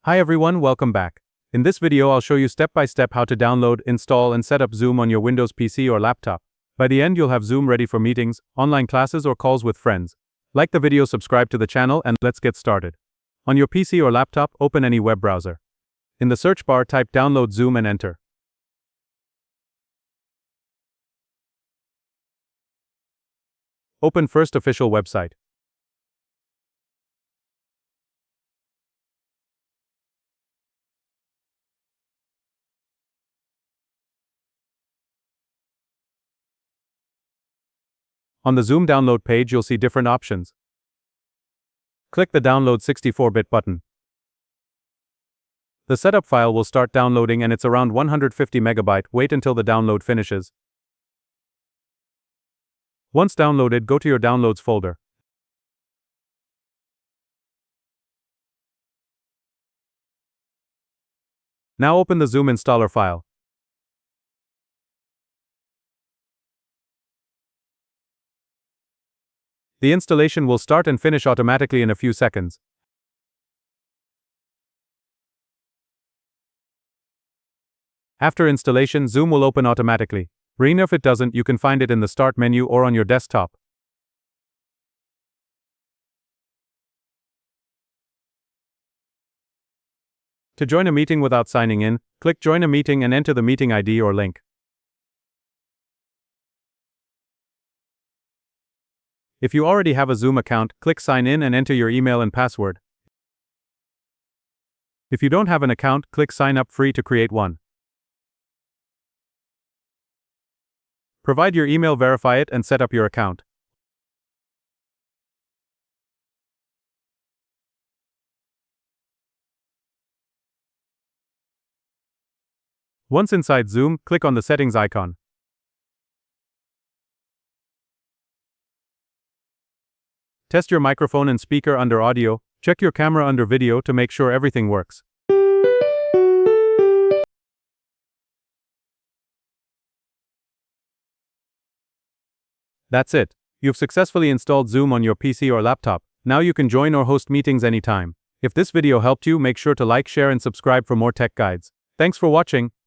Hi everyone, welcome back. In this video I'll show you step by step how to download, install and set up Zoom on your Windows PC or laptop. By the end you'll have Zoom ready for meetings, online classes or calls with friends. Like the video, subscribe to the channel and let's get started. On your PC or laptop, open any web browser. In the search bar type download Zoom and enter. Open first official website. On the Zoom download page you'll see different options. Click the download 64-bit button. The setup file will start downloading and it's around 150 MB. Wait until the download finishes. Once downloaded, go to your downloads folder. Now open the Zoom installer file. The installation will start and finish automatically in a few seconds. After installation, Zoom will open automatically. If it doesn't, you can find it in the Start menu or on your desktop. To join a meeting without signing in, click Join a Meeting and enter the meeting ID or link. If you already have a Zoom account, click Sign in and enter your email and password. If you don't have an account, click Sign up free to create one. Provide your email, verify it, and set up your account. Once inside Zoom, click on the settings icon. Test your microphone and speaker under audio. Check your camera under video to make sure everything works. That's it. You've successfully installed Zoom on your PC or laptop. Now you can join or host meetings anytime. If this video helped you, make sure to like, share and subscribe for more tech guides. Thanks for watching.